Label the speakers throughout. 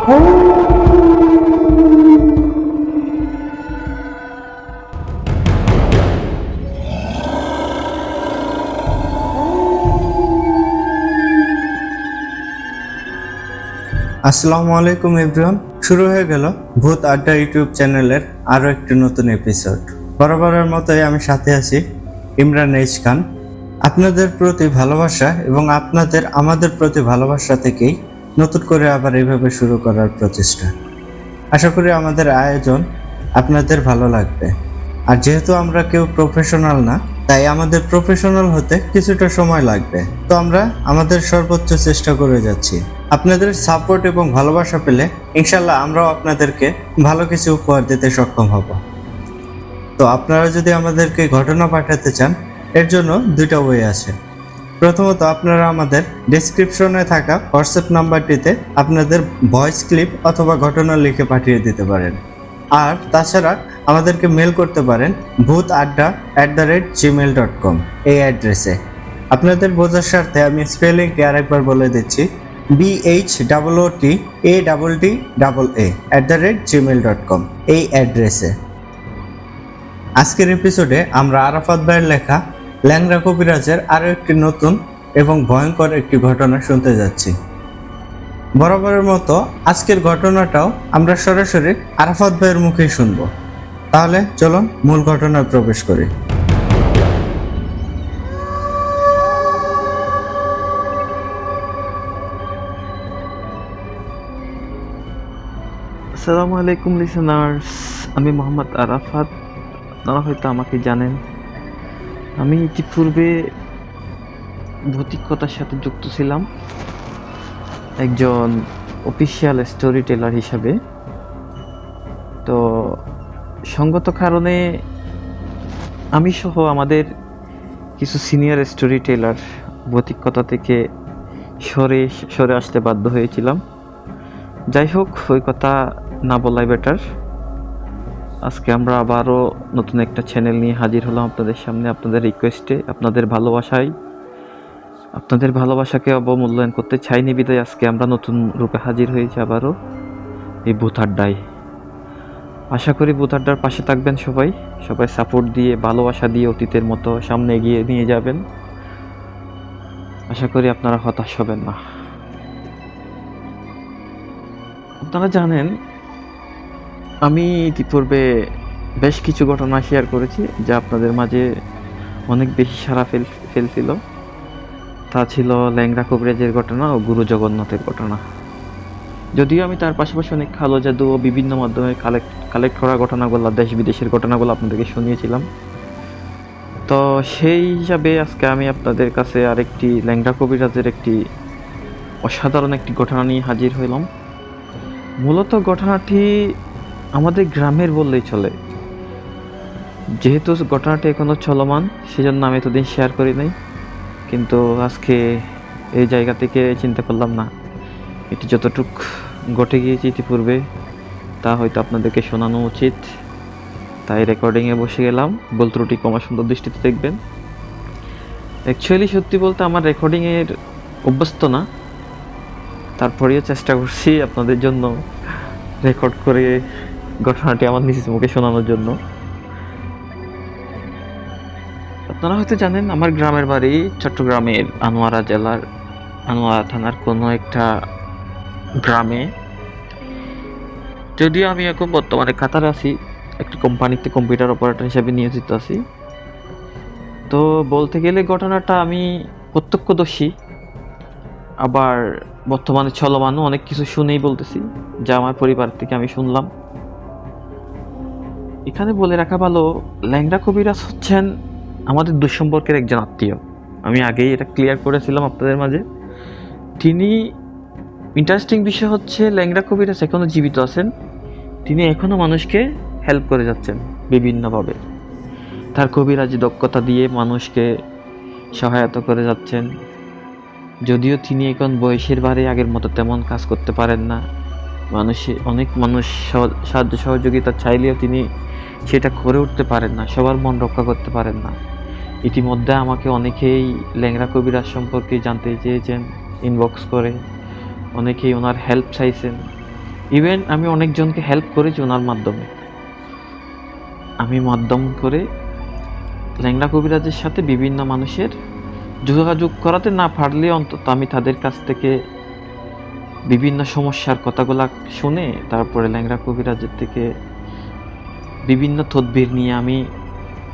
Speaker 1: আসসালামু আলাইকুম এভরিওয়ান। শুরু হয়ে গেল ভূত আড্ডা ইউটিউব চ্যানেলের আরও একটি নতুন এপিসোড। বরাবরের মতোই আমি সাথে আছি ইমরান এইচ খান। আপনাদের প্রতি ভালোবাসা এবং আপনাদের আমাদের প্রতি ভালোবাসা থেকেই নতুন করে আবার এইভাবে শুরু করার প্রচেষ্টা। আশা করি আমাদের আয়োজন আপনাদের ভালো লাগবে। আর যেহেতু আমরা কেউ প্রফেশনাল না, তাই আমাদের প্রফেশনাল হতে কিছুটা সময় লাগবে। তো আমরা আমাদের সর্বোচ্চ চেষ্টা করে যাচ্ছি। আপনাদের সাপোর্ট এবং ভালোবাসা পেলে ইনশাল্লাহ আমরাও আপনাদেরকে ভালো কিছু উপহার দিতে সক্ষম হব। তো আপনারা যদি আমাদেরকে ঘটনা পাঠাতে চান, এর জন্য দুইটা ওয়ে আছে। প্রথমত, আপনারা আমাদের ডেসক্রিপশনে থাকা হোয়াটসঅ্যাপ নাম্বারটিতে আপনাদের ভয়েস ক্লিপ অথবা ঘটনা লিখে পাঠিয়ে দিতে পারেন। আর তাছাড়া আমাদেরকে মেল করতে পারেন bhuthadda@gmail.com এই অ্যাড্রেসে। আপনাদের বোঝার স্বার্থে আমি স্পেলিংটি আরেকবার বলে দিচ্ছি, bhuthadda@gmail.com এই অ্যাড্রেসে। আজকের এপিসোডে আমরা আরাফাত ভাইয়ের লেখা ল্যাংড়া কবিরাজের আরও একটি নতুন এবং ভয়ঙ্কর একটি ঘটনা শুনতে যাচ্ছি। বরাবরের মতো আজকের ঘটনাটাও আমরা সরাসরি আরাফাত ভাইয়ের মুখেই শুনবো। তাহলে চলুন মূল ঘটনায় প্রবেশ করি।
Speaker 2: আসসালামু আলাইকুম লিসেনার্স, আমি মোহাম্মদ আরাফাত। আপনারা হয়তো আমাকে জানেন। আমি ইতিপূর্বে ভৌতিকতার সাথে যুক্ত ছিলাম একজন অফিসিয়াল স্টোরি টেলার হিসাবে। তো সঙ্গত কারণে আমি সহ আমাদের কিছু সিনিয়র স্টোরি টেলার ভৌতিকতা থেকে সরে আসতে বাধ্য হয়েছিলাম। যাই হোক, ওই কথা না বলাই বেটার। আজকে আমরা আবারও নতুন একটা চ্যানেল নিয়ে হাজির হলাম আপনাদের সামনে, আপনাদের রিকোয়েস্টে, আপনাদের ভালোবাসাকে অবমূল্যায়ন করতে চাইনি বিদায় আজকে আমরা নতুন রূপে হাজির হয়েছি আবারও এই ভূত আড্ডায়। আশা করি ভূত আড্ডার পাশে থাকবেন সবাই সাপোর্ট দিয়ে, ভালোবাসা দিয়ে অতীতের মতো সামনে এগিয়ে নিয়ে যাবেন। আশা করি আপনারা হতাশ হবেন না। আপনারা জানেন, আমি ইতিপূর্বে বেশ কিছু ঘটনা শেয়ার করেছি যা আপনাদের মাঝে অনেক বেশি সাড়া ফেলছিল। তা ছিল ল্যাংড়া কবিরাজের ঘটনা ও গুরু জগন্নাথের ঘটনা। যদিও আমি তার পাশাপাশি অনেক কালো জাদু ও বিভিন্ন মাধ্যমে কালেক্ট করা ঘটনাগুলো, দেশ বিদেশের ঘটনাগুলো আপনাদেরকে শুনিয়েছিলাম। তো সেই হিসাবে আজকে আমি আপনাদের কাছে আরেকটি ল্যাংড়া কবিরাজের একটি অসাধারণ একটি ঘটনা নিয়ে হাজির হইলাম। মূলত ঘটনাটি আমাদের গ্রামের বললেই চলে। যেহেতু ঘটনাটি এখনো চলমান, সেজন্য আমি এতদিন শেয়ার করি নাই। কিন্তু আজকে এই জায়গা থেকে চিন্তা করলাম না, এটি যতটুক ঘটে গিয়েছে ইতিপূর্বে তা হয়তো আপনাদেরকে শোনানো উচিত। তাই রেকর্ডিংয়ে বসে গেলাম। ভুল ত্রুটি ক্ষমা সুন্দর দৃষ্টিতে দেখবেন। অ্যাকচুয়ালি সত্যি বলতে আমার রেকর্ডিংয়ের অভ্যস্ত না, তারপরেও চেষ্টা করছি আপনাদের জন্য রেকর্ড করে ঘটনাটি আমার নিজ মুখে শোনানোর জন্য। আপনারা হয়তো জানেন, আমার গ্রামের বাড়ি চট্টগ্রামের আনোয়ারা জেলার আনোয়ারা থানার কোনো একটা গ্রামে। যদিও আমি এখন বর্তমানে কাতারে আছি, একটি কোম্পানিতে কম্পিউটার অপারেটর হিসেবে নিয়োজিত আছি। তো বলতে গেলে ঘটনাটা আমি প্রত্যক্ষদর্শী, আবার বর্তমানে চলমানও অনেক কিছু শুনেই বলতেছি যা আমার পরিবার থেকে আমি শুনলাম। এখানে বলে রাখা ভালো, ল্যাংড়া কবিরাজ হচ্ছেন আমাদের দুঃসম্পর্কের একজন আত্মীয়। আমি আগেই এটা ক্লিয়ার করেছিলাম আপনাদের মাঝে। তিনি, ইন্টারেস্টিং বিষয় হচ্ছে, ল্যাংড়া কবিরাজ এখনও জীবিত আছেন। তিনি এখনও মানুষকে হেল্প করে যাচ্ছেন বিভিন্নভাবে। তার কবিরাজি দক্ষতা দিয়ে মানুষকে সহায়তা করে যাচ্ছেন। যদিও তিনি এখন বয়সের ভারে আগের মতো তেমন কাজ করতে পারেন না, অনেক মানুষ সাহায্য সহযোগিতা চাইলেও তিনি সেটা করে উঠতে পারেন না, সবার মন রক্ষা করতে পারেন না। ইতিমধ্যে আমাকে অনেকেই ল্যাংড়া কবিরাজ সম্পর্কে জানতে চেয়েছেন ইনবক্স করে, অনেকেই ওনার হেল্প চাইছেন। ইভেন আমি অনেকজনকে হেল্প করেছি ওনার মাধ্যমে। আমি মাধ্যম করে ল্যাংড়া কবিরাজের সাথে বিভিন্ন মানুষের যোগাযোগ করাতে না পারলে অন্তত আমি তাদের কাছ থেকে বিভিন্ন সমস্যার কথাগুলা শুনে তারপরে ল্যাংড়া কবিরাজের থেকে বিভিন্ন তদবির নিয়ে আমি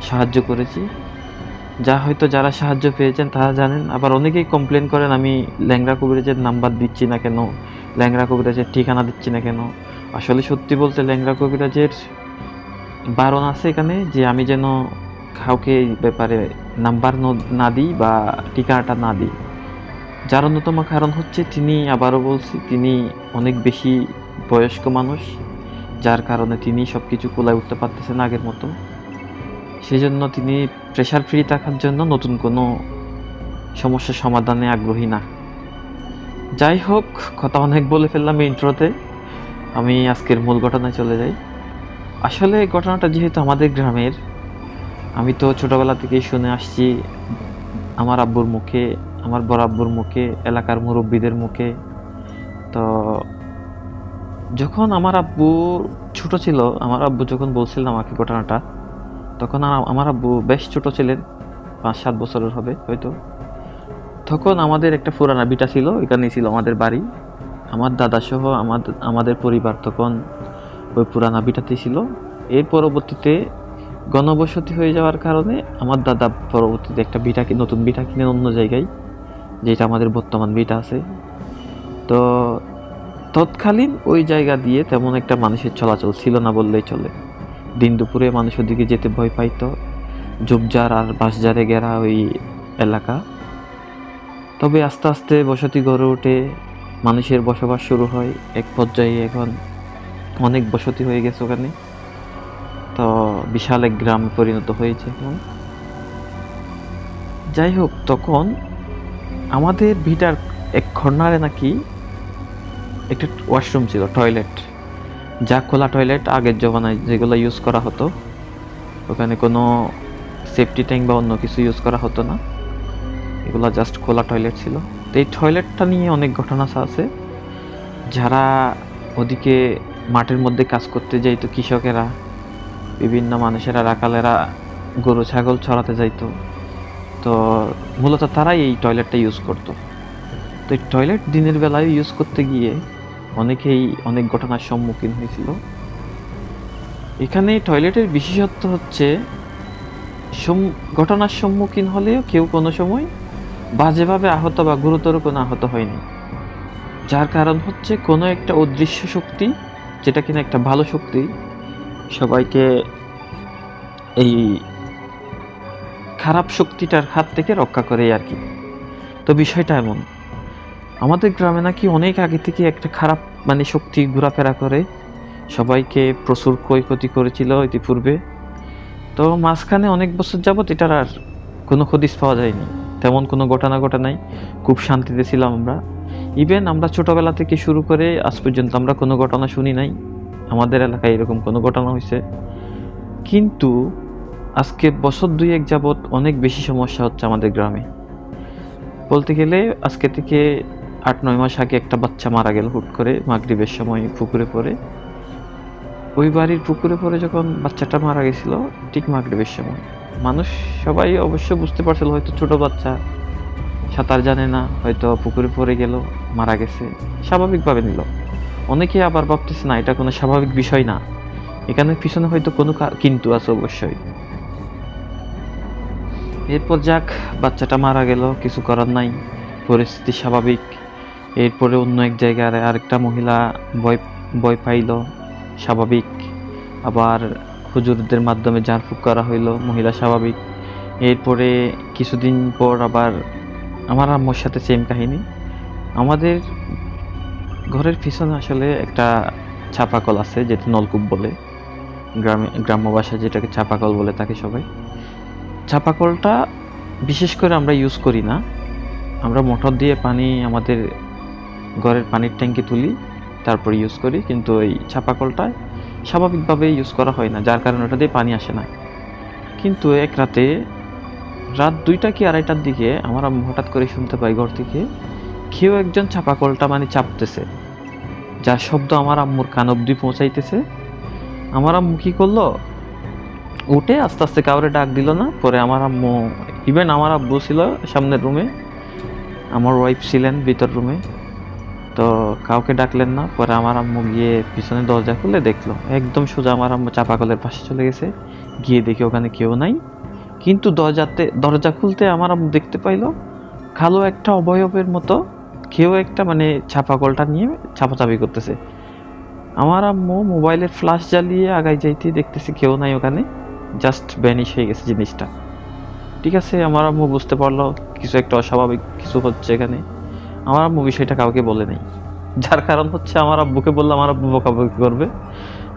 Speaker 2: সাহায্য করেছি। যা হয়তো যারা সাহায্য পেয়েছেন তারা জানেন। আবার অনেকেই কমপ্লেন করেন আমি ল্যাংড়া কবিরাজের নাম্বার দিচ্ছি না কেন, ল্যাংড়া কবিরাজের ঠিকানা দিচ্ছি না কেন। আসলে সত্যি বলতে ল্যাংড়া কবিরাজের বারণ আছে এখানে যে আমি যেন কাউকে এই ব্যাপারে নাম্বার না দিই বা ঠিকানাটা না দিই। যার অন্যতম কারণ হচ্ছে তিনি, আবারও বলছি, তিনি অনেক বেশি বয়স্ক মানুষ, যার কারণে তিনি সব কিছু কুলায় উঠতে পারতেছেন আগের মতো। সেজন্য তিনি প্রেশার ফ্রি থাকার জন্য নতুন কোনো সমস্যার সমাধানে আগ্রহী না। যাই হোক, কথা অনেক বলে ফেললাম ইন্ট্রোতে। আমি আজকের মূল ঘটনায় চলে যাই। আসলে ঘটনাটা যেহেতু আমাদের গ্রামের, আমি তো ছোটবেলা থেকেই শুনে আসছি আমার আব্বুর মুখে, আমার বড় আব্বুর মুখে, এলাকার মুরব্বীদের মুখে। তো যখন আমার আব্বু ছোট ছিল, আমার আব্বু যখন বলছিলেন আমাকে ঘটনাটা, তখন আমার আব্বু বেশ ছোট ছিলেন, 5-7 বছরের হবে হয়তো। তখন আমাদের একটা পুরানা ভিটা ছিল, এখানেই ছিল আমাদের বাড়ি। আমার দাদা সহ আমাদের পরিবার তখন ওই পুরানা ভিটাতেই ছিল। এর পরবর্তীতে ঘনবসতি হয়ে যাওয়ার কারণে আমার দাদা পরবর্তীতে একটা নতুন ভিটা কিনেন অন্য জায়গায়, যেটা আমাদের বর্তমান ভিটা আছে। তো তৎকালীন ওই জায়গা দিয়ে তেমন একটা মানুষের চলাচল ছিল না বললেই চলে। দিন দুপুরে মানুষ ওদিকে যেতে ভয় পাইতো, ঝোপঝাড় আর বাঁশঝাড়ে ঘেরা ওই এলাকা। তবে আস্তে আস্তে বসতি গড়ে ওঠে, মানুষের বসবাস শুরু হয়। এক পর্যায়ে এখন অনেক বসতি হয়ে গেছে ওখানে। তো বিশাল এক গ্রাম পরিণত হয়েছে এখন। যাই হোক, তখন আমাদের ভিটার এক কর্নারে নাকি একটা ওয়াশরুম ছিল, টয়লেট, যা খোলা টয়লেট, আগের জমানায় যেগুলো ইউজ করা হতো। ওখানে কোনো সেফটি ট্যাঙ্ক বা অন্য কিছু ইউজ করা হতো না, এগুলো জাস্ট খোলা টয়লেট ছিল। তো এই টয়লেটটা নিয়ে অনেক ঘটনা আছে। যারা ওদিকে মাঠের মধ্যে কাজ করতে যাইতো, কৃষকেরা, বিভিন্ন মানুষেরা, রাখালেরা গরু ছাগল চড়াতে যাইতো, তো মূলত তারাই এই টয়লেটটা ইউজ করতো। তো এই টয়লেট দিনের বেলায় ইউজ করতে গিয়ে অনেকেই অনেক ঘটনার সম্মুখীন হয়েছিল। এখানে টয়লেটের বিশেষত্ব হচ্ছে ঘটনার সম্মুখীন হলেও কেউ কোনো সময় বাজেভাবে আহত বা গুরুতর কোনো আহত হয়নি। যার কারণ হচ্ছে কোনো একটা অদৃশ্য শক্তি, যেটা কিনা একটা ভালো শক্তি, সবাইকে এই খারাপ শক্তিটার হাত থেকে রক্ষা করে আর কি। তো বিষয়টা এমন, আমাদের গ্রামে নাকি অনেক আগে থেকে একটা খারাপ শক্তি ঘোরাফেরা করে, সবাইকে প্রচুর ক্ষয়ক্ষতি করেছিল ইতিপূর্বে। তো মাঝখানে অনেক বছর যাবত এটার আর কোনো হদিস পাওয়া যায়নি, তেমন কোনো ঘটনা ঘটে নাই। খুব শান্তিতে ছিলাম আমরা। ইভেন আমরা ছোটবেলা থেকে শুরু করে আজ পর্যন্ত আমরা কোনো ঘটনা শুনি নাই আমাদের এলাকায় এরকম কোনো ঘটনা হয়েছে। কিন্তু আজকে বছর 2-1 যাবত অনেক বেশি সমস্যা হচ্ছে আমাদের গ্রামে। বলতে গেলে আজকে থেকে 8-9 মাস আগে একটা বাচ্চা মারা গেল হুট করে মাগরিবের সময় পুকুরে পড়ে। ওই বাড়ির পুকুরে পড়ে যখন বাচ্চাটা মারা গেছিল ঠিক মাগরিবের সময়, মানুষ সবাই অবশ্য বুঝতে পারছিল হয়তো ছোট বাচ্চা, সাঁতার জানে না, হয়তো পুকুরে পড়ে গেল, মারা গেছে, স্বাভাবিকভাবে নিল। অনেকে আবার ভাবতেছে না, এটা কোনো স্বাভাবিক বিষয় না, এখানে পিছনে হয়তো কোনো কিন্তু আছে অবশ্যই। এরপর যাক, বাচ্চাটা মারা গেল, কিছু করার নাই, পরিস্থিতি স্বাভাবিক। এরপরে অন্য এক জায়গায় আরেকটা মহিলা ভয় পাইল, স্বাভাবিক। আবার হুজুরদের মাধ্যমে ঝাড়ফুঁক করা হইল, মহিলা স্বাভাবিক। এরপরে কিছুদিন পর আবার আমার আম্মুর সাথে সেম কাহিনী। আমাদের ঘরের পিছনে আসলে একটা চাপাকল আছে, যেটা নলকূপ বলে, গ্রাম্য ভাষায় যেটাকে চাপাকল বলে থাকে সবাই। চাপাকলটা বিশেষ করে আমরা ইউজ করি না, আমরা মোটর দিয়ে পানি আমাদের ঘরের পানির ট্যাঙ্কে তুলি, তারপর ইউজ করি। কিন্তু এই চাপাকলটা স্বাভাবিকভাবে ইউজ করা হয় না, যার কারণে ওটা দিয়ে পানি আসে না। কিন্তু এক রাতে, রাত 2টা কি 2:30টার দিকে আমার আম্মু হঠাৎ করে শুনতে পাই ঘর থেকে কেউ একজন চাপাকলটা চাপতেছে। যার শব্দ আমার আম্মুর কান অব্দি পৌঁছাইতেছে। আমার আম্মু কি করলো, উঠে আস্তে আস্তে কাউরে ডাক দিল না। পরে আমার আম্মু, ইভেন আমার আব্বু ছিল সামনের রুমে, আমার ওয়াইফ ছিলেন ভিতর রুমে, তো কাউকে ডাকলেন না। পরে আমার আম্মু গিয়ে পিছনে দরজা খুলে দেখলো, একদম সোজা আমার আম্মু চাপা কলের পাশে চলে গেছে। গিয়ে দেখে ওখানে কেউ নাই, কিন্তু দরজা খুলতে আমার আম্মু দেখতে পাইলো কালো একটা অবয়বের মতো কেউ একটা মানে চাপা কলটা নিয়ে চাপাচাপি করতেছে। আমার আম্মু মোবাইলের ফ্ল্যাশ জ্বালিয়ে আগায় যাইতে দেখতেছে কেউ নাই ওখানে, জাস্ট ভ্যানিশ হয়ে গেছে জিনিসটা। ঠিক আছে, আমার আম্মু বুঝতে পারলো কিছু একটা অস্বাভাবিক কিছু হচ্ছে এখানে। আমার আম্মু বিষয়টা কাউকে বলে নাই, যার কারণ হচ্ছে আমার আব্বুকে বললে আমার আব্বু বকাবকি করবে।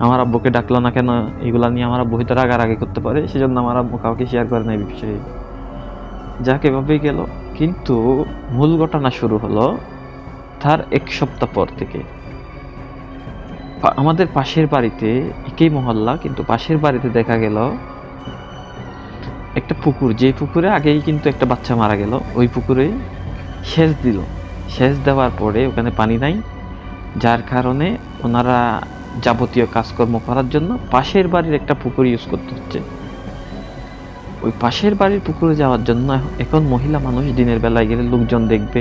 Speaker 2: আমার আব্বুকে ডাকলো না কেন, এগুলা নিয়ে আমার আব্বু হয়তো রাগারাগি করতে পারে, সেজন্য আমার আব্বু কাউকে শেয়ার করে নাই বিষয়ে। যাক, এভাবেই গেল। কিন্তু মূল ঘটনা শুরু হলো তার 1 সপ্তাহ পর থেকে। আমাদের পাশের বাড়িতে, একই মহল্লা কিন্তু পাশের বাড়িতে দেখা গেল একটা পুকুর, যে পুকুরে আগেই কিন্তু একটা বাচ্চা মারা গেল, ওই পুকুরে সেচ দিল। সেচ দেওয়ার পরে ওখানে পানি নাই, যার কারণে ওনারা যাবতীয় কাজকর্ম করার জন্য পাশের বাড়ির একটা পুকুর ইউজ করতে হচ্ছে। ওই পাশের বাড়ির পুকুরে যাওয়ার জন্য এখন মহিলা মানুষ দিনের বেলায় গেলে লোকজন দেখবে,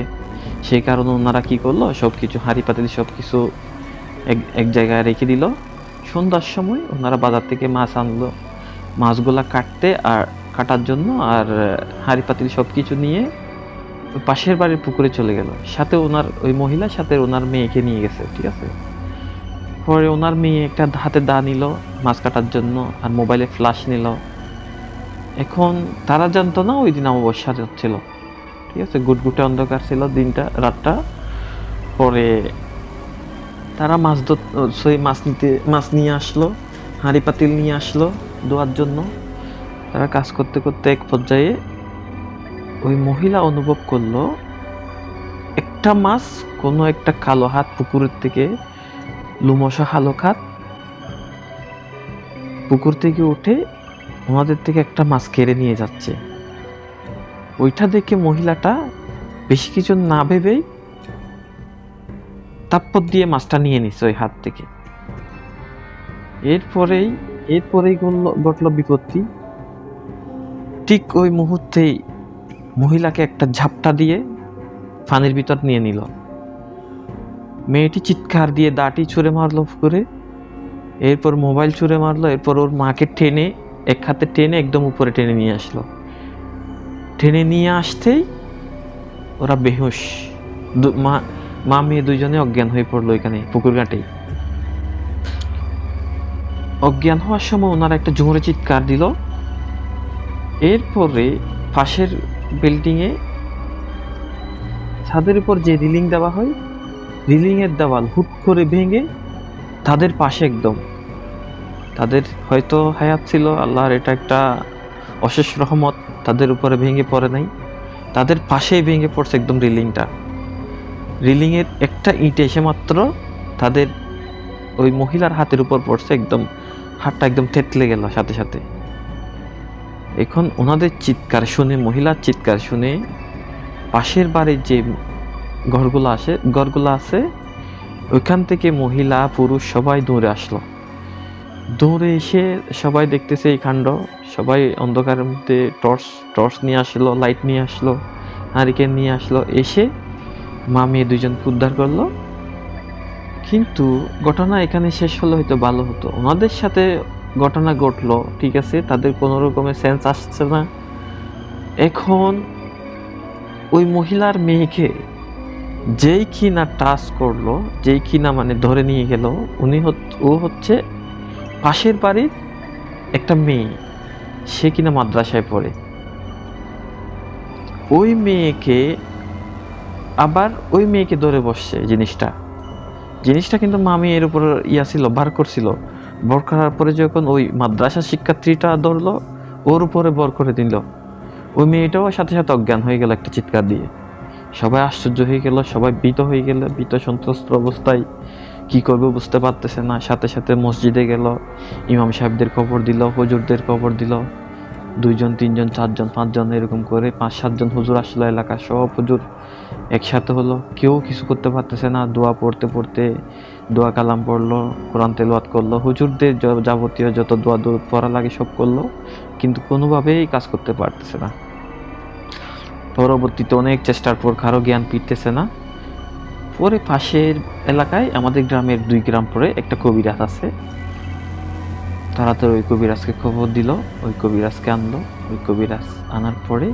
Speaker 2: সেই কারণে ওনারা কি করলো, সবকিছু হাঁড়ি পাতিল সবকিছু এক জায়গায় রেখে দিল। সন্ধ্যার সময় ওনারা বাজার থেকে মাছ আনলো, মাছগুলা কাটার জন্য, আর হাঁড়ি পাতিল সবকিছু নিয়ে পাশের বাড়ির পুকুরে চলে গেল। সাথে ওই মহিলা সাথে ওনার মেয়েকে নিয়ে গেছে। ঠিক আছে, পরে ওনার মেয়ে একটা হাতে দা নিল মাছ কাটার জন্য, আর মোবাইলে ফ্ল্যাশ নিল। এখন তারা জানতো না ওই দিন অমাবস্যা ছিল। ঠিক আছে, গুটগুটে অন্ধকার ছিল রাতটা। পরে তারা মাছ নিয়ে আসলো, হাঁড়ি পাতিল নিয়ে আসলো ধোয়ার জন্য। তারা কাজ করতে করতে এক পর্যায়ে ওই মহিলা অনুভব করলো একটা মাছ, কোনো একটা কালো হাত পুকুরের থেকে, লুমসা কালো হাত পুকুর থেকে উঠে ওনাদের থেকে একটা মাছ কেড়ে নিয়ে যাচ্ছে। ওইটা দেখে মহিলাটা বেশি কিছু না ভেবেই তাপ্পর দিয়ে মাছটা নিয়ে নিচ্ছে ওই হাত থেকে। এরপরেই ঘটল বিপত্তি। ঠিক ওই মুহূর্তেই মহিলাকে একটা ঝাপটা দিয়ে পানির ভিতর নিয়ে নিল। মেয়েটি চিৎকার দিয়ে দাঁটি ছুঁড়ে মারলো পুকুরে, এরপর মোবাইল ছুঁড়ে মারলো, এরপর ওর মাকে টেনে এক হাতে টেনে একদম উপরে টেনে নিয়ে আসলো। টেনে নিয়ে আসতেই ওরা বেহুশ, মা মেয়ে দুইজনে অজ্ঞান হয়ে পড়লো এখানে পুকুর ঘাটেই। অজ্ঞান হওয়ার সময় ওনারা একটা জোরে চিৎকার দিল। এরপরে পাশের বিল্ডিংয়ে ছাদের উপর যে রিলিং দেওয়া হয়, রিলিং এর দেওয়াল হুট করে ভেঙে তাদের পাশে একদম, তাদের হয়তো হায়াত ছিল, আল্লাহর এটা একটা অশেষ রহমত, তাদের উপরে ভেঙে পড়ে নাই, তাদের পাশেই ভেঙে পড়ছে একদম রিলিংটা। রিলিং এর একটা ইট এসে মাত্র তাদের ওই মহিলার হাতের উপর পড়ছে, একদম হাতটা একদম থেতলে গেল সাথে সাথে। এখন ওনাদের চিৎকার শুনে, মহিলার চিৎকার শুনে পাশের বাড়ির যে ঘরগুলো আছে ওইখান থেকে মহিলা পুরুষ সবাই দৌড়ে আসলো। দৌড়ে এসে সবাই দেখতেছে এই কাণ্ড, সবাই অন্ধকারের মধ্যে টর্চ নিয়ে আসলো, লাইট নিয়ে আসলো, হারিকেন নিয়ে আসলো, এসে মা মেয়ে দুজনকে উদ্ধার করলো। কিন্তু ঘটনা এখানে শেষ হলে হয়তো ভালো হতো। ওনাদের সাথে ঘটনা ঘটলো, ঠিক আছে, তাদের কোনো রকমের সেন্স আসছে না। এখন ওই মহিলার মেয়েকে যেই কিনা টাচ করলো, যেই কিনা মানে ধরে নিয়ে গেল, ও হচ্ছে পাশের বাড়ির একটা মেয়ে, সে কিনা মাদ্রাসায় পড়ে। ওই মেয়েকে ধরে বসছে জিনিসটা কিন্তু মামি এর উপর ছিল, বার করছিল। বর করার পরে যখন ওই মাদ্রাসা শিক্ষার্থীটা ধরলো, ওর উপরে বর করে দিল। ওই মেয়েটাও সাথে সাথে অজ্ঞান হয়ে গেল একটা চিৎকার দিয়ে। সবাই আশ্চর্য হয়ে গেল, সবাই ভীত হয়ে গেল, ভীত সন্ত্রস্ত অবস্থায় কি করবে বুঝতে পারতেছে না। সাথে সাথে মসজিদে গেল, ইমাম সাহেবদের খবর দিল, হুজুরদের খবর দিল। 2 জন 3 জন 4 জন 5 জন এরকম করে 5-7 জন হুজুর আসলো, এলাকার সব হুজুর একসাথে হলো। কেউ কিছু করতে পারতেছে না, দোয়া পড়তে পড়তে দোয়া কালাম পড়লো, কোরআন তেলাওয়াত করলো, হুজুরদের যাবতীয় যত দোয়া দরুদ পড়া লাগে সব করলো, কিন্তু কোনোভাবেই কাজ করতে পারতেছে না। পরবর্তীতে অনেক চেষ্টার পর কারো জ্ঞান ফিরতেছে না। পরে পাশের এলাকায়, আমাদের গ্রামের 2 গ্রাম পরে একটা কবিরাজ আছে। তাড়াতাড়ি ওই কবিরাজকে খবর দিল, ওই কবিরাজকে আনলো। ওই কবিরাজ আনার পরে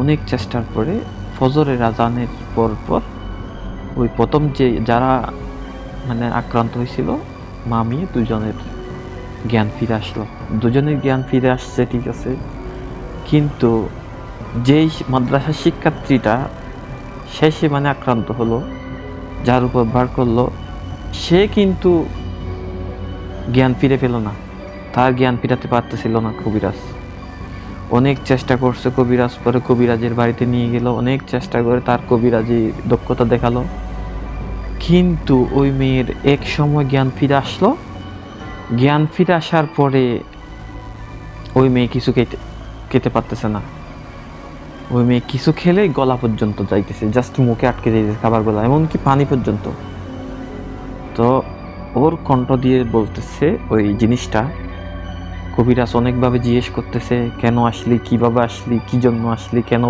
Speaker 2: অনেক চেষ্টার পরে ফজরের আজানের পর ওই প্রথম যে যারা মানে আক্রান্ত হয়েছিল মা মেয়ে 2 জনের জ্ঞান ফিরে আসলো। 2 জনের জ্ঞান ফিরে আসছে, ঠিক আছে, কিন্তু যেই মাদ্রাসার শিক্ষার্থীটা শেষে মানে আক্রান্ত হলো, যার উপর ভার করলো, সে কিন্তু জ্ঞান ফিরে পেল না। তার জ্ঞান ফিরাতে পারতেছিল না কবিরাজ। অনেক চেষ্টা করছে কবিরাজ, পরে কবিরাজের বাড়িতে নিয়ে গেল, অনেক চেষ্টা করে তার কবিরাজি দক্ষতা দেখালো, কিন্তু ওই মেয়ের এক সময় জ্ঞান ফিরে আসলো। জ্ঞান ফিরে আসার পরে ওই মেয়ে কিছু খেতে পারতেছে না। ওই মেয়ে কিছু খেলে গলা পর্যন্ত যাইতেছে, জাস্ট মুখে আটকে যাইতেছে খাবারগুলো, এমনকি পানি পর্যন্ত। তো ওর কণ্ঠ দিয়ে বলতেছে ওই জিনিসটা। কবিরাজ অনেকভাবে জিজ্ঞেস করতেছে, কেন আসলি, কিভাবে আসলি, কি জন্য আসলি, কেন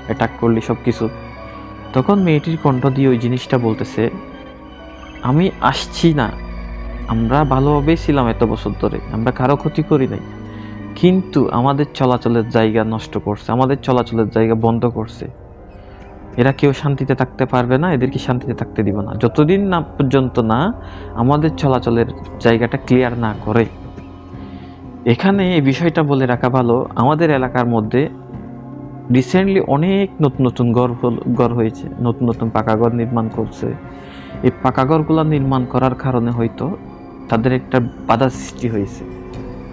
Speaker 2: অ্যাটাক করলি, সব কিছু। তখন মেয়েটির কণ্ঠ দিয়ে ওই জিনিসটা বলতেছে, আমি আসছি না, আমরা ভালোভাবেই ছিলাম এত বছর ধরে, আমরা কারো ক্ষতি করি নাই, কিন্তু আমাদের চলাচলের জায়গা নষ্ট করছে, আমাদের চলাচলের জায়গা বন্ধ করছে। এরা কেউ শান্তিতে থাকতে পারবে না, এদেরকে শান্তিতে থাকতে দিব না যতদিন না পর্যন্ত না আমাদের চলাচলের জায়গাটা ক্লিয়ার না করে। এখানে এই বিষয়টা বলে রাখা ভালো, আমাদের এলাকার মধ্যে রিসেন্টলি অনেক নতুন নতুন ঘর হয়েছে, নতুন নতুন পাকা ঘর নির্মাণ করছে। এই পাকা ঘরগুলো নির্মাণ করার কারণে হয়তো তাদের একটা বাধা সৃষ্টি হয়েছে,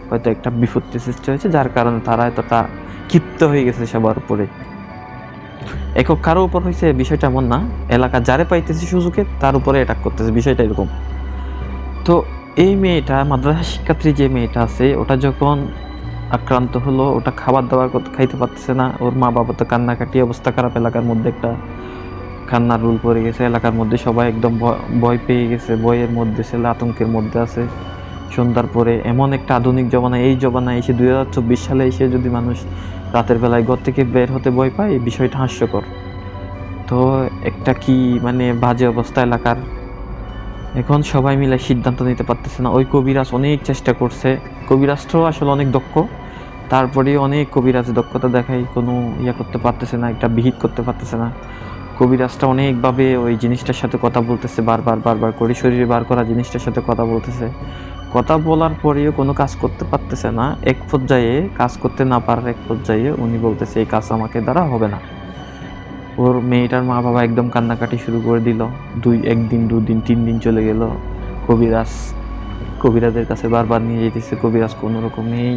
Speaker 2: হয়তো একটা বিপত্তি সৃষ্টি হয়েছে, যার কারণে তারা এতটা ক্ষিপ্ত হয়ে গেছে সবার উপরে। একক কারো উপর হয়েছে বিষয়টা এমন না, এলাকা যারে পাইতেছে সুযোগে তার উপরে অ্যাটাক করতেছে, বিষয়টা এরকম। তো এই মেয়েটা, মাদ্রাসা শিক্ষার্থী যে মেয়েটা আছে, ওটা যখন আক্রান্ত হলো, ওটা খাবার দাবার খাইতে পারতেছে না, ওর মা বাবা তো কান্নাকাটি, অবস্থা খারাপ, এলাকার মধ্যে একটা কান্নার রুল পড়ে গেছে, এলাকার মধ্যে সবাই একদম ভয় পেয়ে গেছে, ভয়ের মধ্যে ছেলে আতঙ্কের মধ্যে আছে। সন্ধ্যার পরে এমন একটা আধুনিক জমানা, এই জমানায় এসে 2024 সালে এসে যদি মানুষ রাতের বেলায় ঘর থেকে বের হতে ভয় পায়, এই বিষয়টা হাস্যকর। তো একটা কি মানে বাজে অবস্থা এলাকার। এখন সবাই মিলে সিদ্ধান্ত নিতে পারতেছে না। ওই কবিরাজ অনেক চেষ্টা করছে, কবিরাজটাও আসলে অনেক দক্ষ, তারপরে অনেক কবিরাজ দক্ষতা দেখাই, কোনো করতে পারতেছে না, একটা বিহিত করতে পারতেছে না। কবিরাজটা অনেকভাবে ওই জিনিসটার সাথে কথা বলতেছে, বারবার করে শরীরে বার করা জিনিসটার সাথে কথা বলতেছে। কথা বলার পরেও কোনো কাজ করতে পারতেছে না। এক পর্যায়ে, কাজ করতে না পারার এক পর্যায়ে উনি বলতেছে, এই কাজ আমাকে দ্বারা হবে না। ওর মেয়েটার মা বাবা একদম কান্নাকাটি শুরু করে দিল। 1 দিন 2 দিন 3 দিন চলে গেল। কবিরাজের কাছে বারবার নিয়ে যেতেছে, কবিরাজ কোনো রকমেই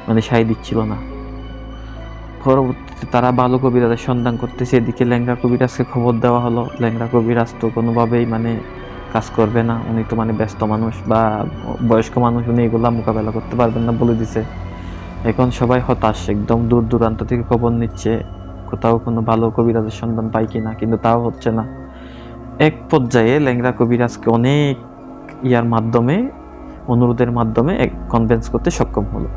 Speaker 2: মানে সায় দিচ্ছিল না। পরবর্তীতে তারা ভালো কবিরাজের সন্ধান করতেছে, এদিকে ল্যাংড়া কবিরাজকে খবর দেওয়া হলো। ল্যাংড়া কবিরাজ তো কোনোভাবেই মানে কাজ করবে না, উনি তো মানে ব্যস্ত মানুষ বা বয়স্ক মানুষ, উনি এগুলা মোকাবেলা করতে পারবেন না বলে দিছে। এখন সবাই হতাশ, একদম দূর দূরান্ত থেকে খবর নিচ্ছে কোথাও কোনো ভালো কবিরাজের সন্ধান পাই কিনা, কিন্তু তাও হচ্ছে না। এক পর্যায়ে ল্যাংড়া কবিরাজকে অনেক মাধ্যমে, অনুরোধের মাধ্যমে কনভিন্স করতে সক্ষম হলো।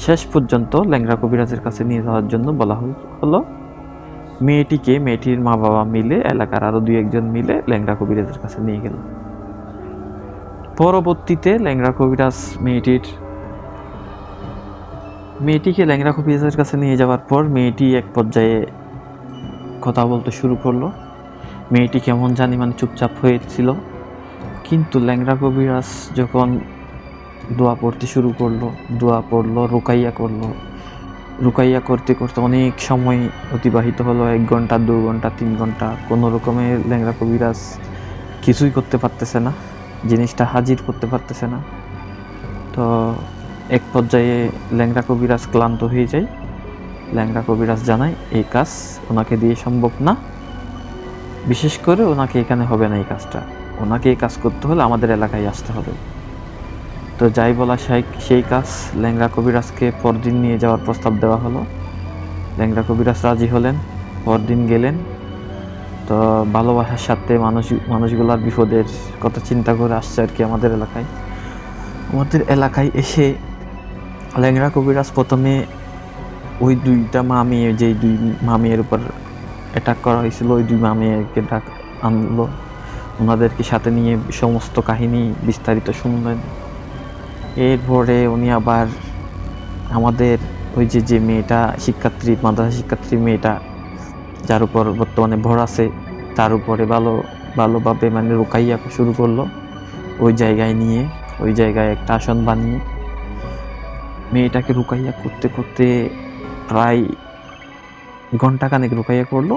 Speaker 2: শেষ পর্যন্ত ল্যাংড়া কবিরাজের কাছে নিয়ে যাওয়ার জন্য বলা হলো। মেয়েটির মা বাবা মিলে, এলাকার আরো 2-1 জন মিলে ল্যাংড়া কবিরাজের কাছে নিয়ে গেল। পরবর্তীতে ল্যাংড়া কবিরাজ মেয়েটিকে ল্যাংড়া কবিরাজের কাছে নিয়ে যাওয়ার পর মেয়েটি এক পর্যায়ে কথা বলতে শুরু করলো। মেয়েটি কেমন জানি মানে চুপচাপ হয়েছিল, কিন্তু ল্যাংড়া কবিরাজ যখন দোয়া পড়তে শুরু করলো, দোয়া পড়লো, রুকাইয়া করতে করতে অনেক সময় অতিবাহিত হলো, 1 ঘন্টা 2 ঘন্টা 3 ঘন্টা। কোনো রকমের ল্যাংড়া কবিরাজ কিছুই করতে পারতেছে না, জিনিসটা হাজির করতে পারতেছে না। তো এক পর্যায়ে ল্যাংড়া কবিরাজ ক্লান্ত হয়ে যায়। ল্যাংড়া কবিরাজ জানায় এই কাজ ওনাকে দিয়ে সম্ভব না, বিশেষ করে ওনাকে এখানে হবে না এই কাজটা, ওনাকে এই কাজ করতে হলে আমাদের এলাকায় আসতে হবে। তো যাই বলা সেই কাজ, ল্যাংড়া কবিরাজকে পরদিন নিয়ে যাওয়ার প্রস্তাব দেওয়া হলো। ল্যাংড়া কবিরাজ রাজি হলেন, পরদিন গেলেন। তো ভালোবাসার সাথে মানুষগুলার বিপদের কথা চিন্তা করে আসছে আর কি আমাদের এলাকায় এসে ল্যাংড়া কবিরাজ প্রথমে ওই দুইটা মেয়ে, যে দুই মেয়ের উপর অ্যাটাক করা হয়েছিল, ওই দুই মেয়েকে আনলো, ওনাদেরকে সাথে নিয়ে সমস্ত কাহিনী বিস্তারিত শুনলেন। এরপরে উনি আবার আমাদের ওই যে মেয়েটা শিক্ষার্থী, মাদ্রাসা শিক্ষার্থী মেয়েটা, যার উপর বর্তমানে ভর আছে, তার উপরে ভালোভাবে মানে রুকাইয়া শুরু করলো। ওই জায়গায় একটা আসন বানিয়ে মেয়েটাকে রুকাইয়া করতে করতে প্রায় ঘন্টাখানেক রুকাইয়া করলো।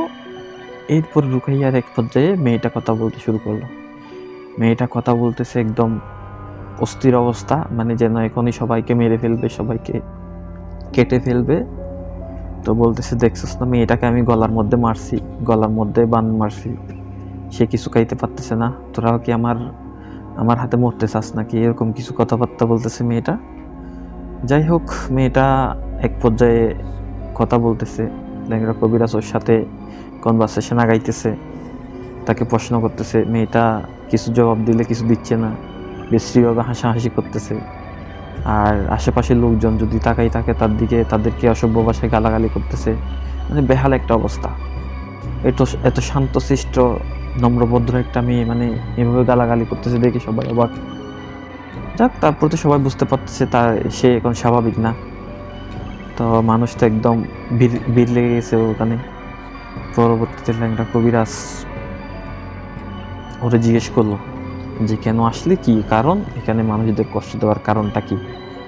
Speaker 2: এরপর রুকাইয়ার এক পর্যায়ে মেয়েটা কথা বলতে শুরু করলো। মেয়েটা কথা বলতেছে একদম অস্থির অবস্থা, মানে যেন এখনই সবাইকে মেরে ফেলবে, সবাইকে কেটে ফেলবে। তো বলতেছে, দেখছিস না মেয়েটাকে আমি গলার মধ্যে বান মারছি, সে কিছু খাইতে পারতেছে না, তোরাও কি আমার হাতে মরতে চাস নাকি, এরকম কিছু কথাবার্তা বলতেছে মেয়েটা। যাই হোক, মেয়েটা এক পর্যায়ে কথা বলতেছে, ল্যাংড়া কবিরাজ ওর সাথে কনভারসেশন আগাইতেছে, তাকে প্রশ্ন করতেছে। মেয়েটা কিছু জবাব দিলে কিছু দিচ্ছে না, বিশ্রীভাবে হাসাহাসি করতেছে। আর আশেপাশের লোকজন যদি তাকাই থাকে তার দিকে, তাদেরকে অসভ্য ভাষায় গালাগালি করতেছে, মানে বেহাল একটা অবস্থা। এত শান্তশিষ্ট নম্রভদ্র একটা মেয়ে মানে এভাবে গালাগালি করতেছে দেখে সবাই অবাক। যাক, তারপর তো সবাই বুঝতে পারতেছে সে এখন স্বাভাবিক না। তো মানুষ তো একদম ভিড় লেগে গেছে ওখানে। পরবর্তীতে ল্যাংড়া কবিরাজ ওরে জিজ্ঞেস করলো যে, কেন আসলি, কি কারণ, এখানে মানুষদের কষ্ট দেওয়ার কারণটা কি,